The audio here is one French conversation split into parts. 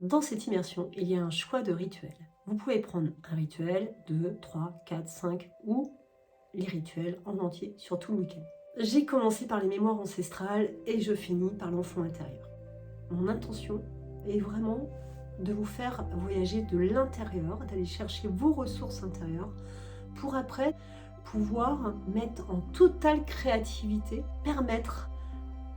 Dans cette immersion, il y a un choix de rituels. Vous pouvez prendre un rituel, 2, 3, 4, 5 ou les rituels en entier sur tout le week-end. J'ai commencé par les mémoires ancestrales et je finis par l'enfant intérieur. Mon intention est vraiment de vous faire voyager de l'intérieur, d'aller chercher vos ressources intérieures pour après pouvoir mettre en totale créativité, permettre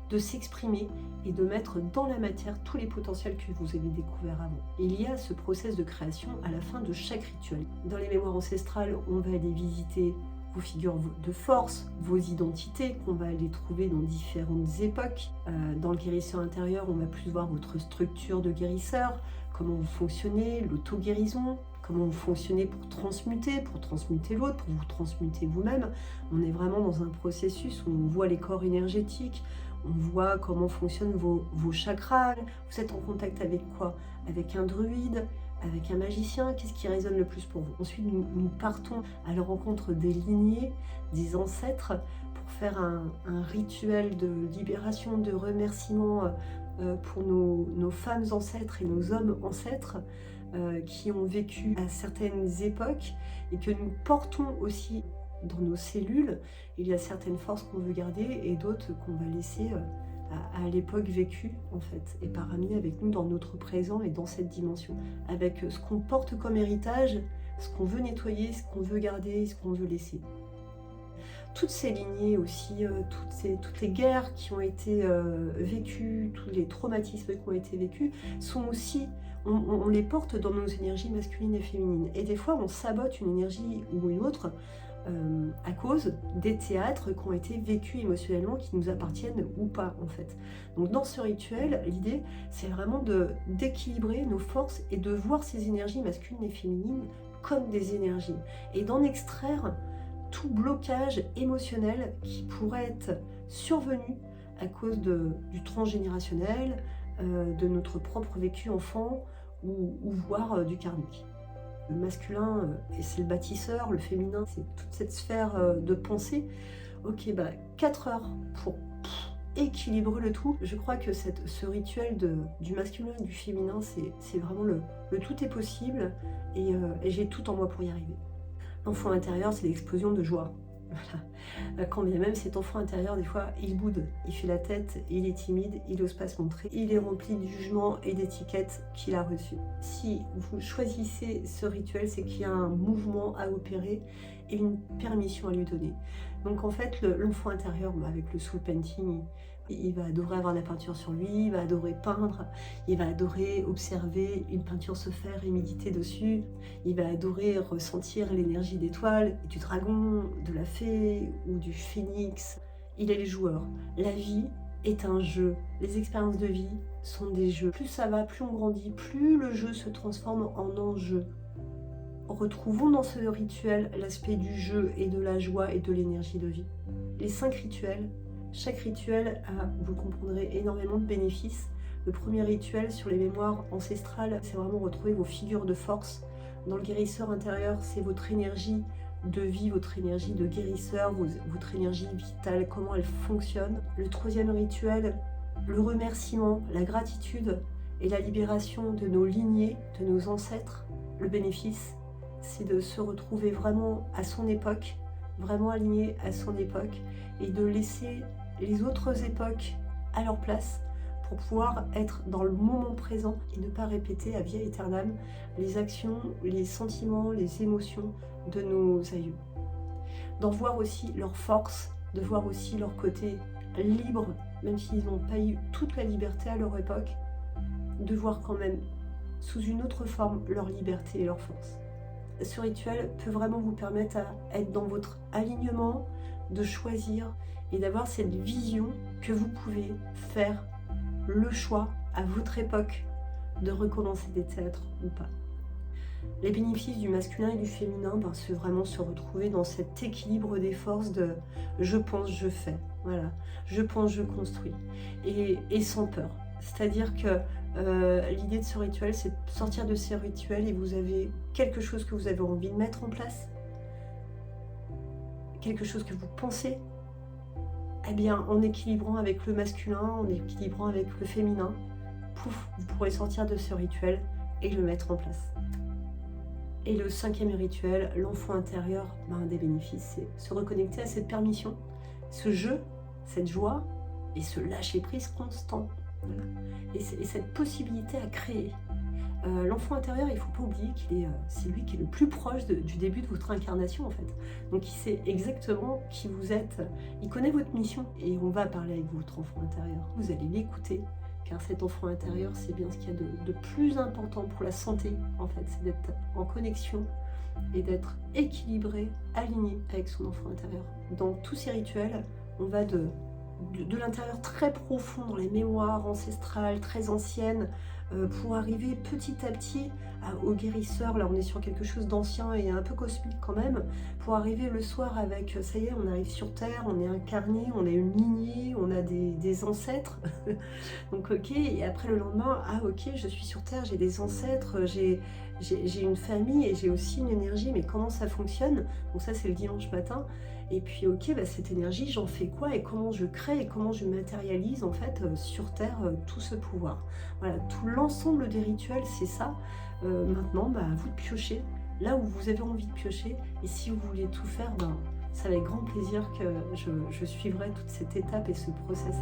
de s'exprimer et de mettre dans la matière tous les potentiels que vous avez découverts avant. Il y a ce process de création à la fin de chaque rituel. Dans les mémoires ancestrales, on va aller visiter vos figures de force, vos identités qu'on va aller trouver dans différentes époques. Dans le guérisseur intérieur, on va plus voir votre structure de guérisseur, comment vous fonctionnez, l'auto-guérison, comment vous fonctionnez pour transmuter l'autre, pour vous transmuter vous-même. On est vraiment dans un processus où on voit les corps énergétiques, on voit comment fonctionnent vos chakras. Vous êtes en contact avec quoi? Avec un druide, avec un magicien. Qu'est-ce qui résonne le plus pour vous? Ensuite, nous partons à la rencontre des lignées, des ancêtres, pour faire un rituel de libération, de remerciement pour nos femmes ancêtres et nos hommes ancêtres qui ont vécu à certaines époques et que nous portons aussi dans nos cellules. Il y a certaines forces qu'on veut garder et d'autres qu'on va laisser à l'époque vécue en fait, et pas ramener avec nous dans notre présent et dans cette dimension, avec ce qu'on porte comme héritage, ce qu'on veut nettoyer, ce qu'on veut garder, ce qu'on veut laisser. Toutes ces lignées aussi, toutes les guerres qui ont été vécues, tous les traumatismes qui ont été vécus, sont aussi, on les porte dans nos énergies masculines et féminines. Et des fois, on sabote une énergie ou une autre à cause des théâtres qui ont été vécus émotionnellement, qui nous appartiennent ou pas en fait. Donc dans ce rituel, l'idée c'est vraiment d'équilibrer nos forces et de voir ces énergies masculines et féminines comme des énergies et d'en extraire tout blocage émotionnel qui pourrait être survenu à cause du transgénérationnel, de notre propre vécu enfant ou voire du karmique. Le masculin, c'est le bâtisseur, le féminin, c'est toute cette sphère de pensée. Ok, 4 heures pour équilibrer le tout. Je crois que ce rituel du masculin et du féminin, c'est vraiment le tout est possible et j'ai tout en moi pour y arriver. L'enfant intérieur, c'est l'explosion de joie. Voilà. Quand bien même cet enfant intérieur, des fois, il boude, il fait la tête, il est timide, il n'ose pas se montrer, il est rempli de jugements et d'étiquettes qu'il a reçus. Si vous choisissez ce rituel, c'est qu'il y a un mouvement à opérer et une permission à lui donner. Donc en fait, l'enfant intérieur, avec le soul painting, il va adorer avoir de la peinture sur lui, il va adorer peindre, il va adorer observer une peinture se faire et méditer dessus, il va adorer ressentir l'énergie d'étoiles, du dragon, de la fée ou du phénix. Il est les joueurs. La vie est un jeu. Les expériences de vie sont des jeux. Plus ça va, plus on grandit, plus le jeu se transforme en enjeu. Retrouvons dans ce rituel l'aspect du jeu et de la joie et de l'énergie de vie. Les 5 rituels, chaque rituel a, vous le comprendrez, énormément de bénéfices. Le premier rituel sur les mémoires ancestrales, c'est vraiment retrouver vos figures de force. Dans le guérisseur intérieur, c'est votre énergie de vie, votre énergie de guérisseur, votre énergie vitale, comment elle fonctionne. Le troisième rituel, le remerciement, la gratitude et la libération de nos lignées, de nos ancêtres. Le bénéfice, c'est de se retrouver vraiment à son époque, vraiment aligné à son époque, et de laisser les autres époques à leur place pour pouvoir être dans le moment présent et ne pas répéter à via aeternam les actions, les sentiments, les émotions de nos aïeux. D'en voir aussi leur force, de voir aussi leur côté libre, même s'ils n'ont pas eu toute la liberté à leur époque, de voir quand même sous une autre forme leur liberté et leur force. Ce rituel peut vraiment vous permettre à être dans votre alignement, de choisir et d'avoir cette vision que vous pouvez faire le choix à votre époque de recommencer des théâtres ou pas. Les bénéfices du masculin et du féminin, c'est vraiment se retrouver dans cet équilibre des forces de je pense, je fais, voilà, je pense, je construis, et sans peur. C'est-à-dire que l'idée de ce rituel, c'est de sortir de ces rituels et vous avez quelque chose que vous avez envie de mettre en place, quelque chose que vous pensez, eh bien, en équilibrant avec le masculin, en équilibrant avec le féminin, pouf, vous pourrez sortir de ce rituel et le mettre en place. Et le 5e rituel, l'enfant intérieur, un des bénéfices, c'est se reconnecter à cette permission, ce jeu, cette joie et ce lâcher-prise constant. Voilà. Et cette possibilité à créer. L'enfant intérieur, il ne faut pas oublier qu'il c'est lui qui est le plus proche du début de votre incarnation en fait. Donc il sait exactement qui vous êtes, il connaît votre mission et on va parler avec votre enfant intérieur. Vous allez l'écouter car cet enfant intérieur, c'est bien ce qu'il y a de plus important pour la santé en fait, c'est d'être en connexion et d'être équilibré, aligné avec son enfant intérieur. Dans tous ces rituels, on va de l'intérieur très profond, dans les mémoires ancestrales très anciennes, pour arriver petit à petit au guérisseur. Là on est sur quelque chose d'ancien et un peu cosmique quand même, pour arriver le soir avec, ça y est, on arrive sur Terre, on est incarné, on a une lignée, on a des ancêtres, donc ok, et après le lendemain, ah ok, je suis sur Terre, j'ai des ancêtres, j'ai une famille et j'ai aussi une énergie, mais comment ça fonctionne? Donc ça c'est le dimanche matin. Et puis ok, cette énergie, j'en fais quoi et comment je crée et comment je matérialise en fait sur Terre tout ce pouvoir. Voilà, tout l'ensemble des rituels, c'est ça. Maintenant, à vous de piocher là où vous avez envie de piocher. Et si vous voulez tout faire, c'est avec grand plaisir que je suivrai toute cette étape et ce process.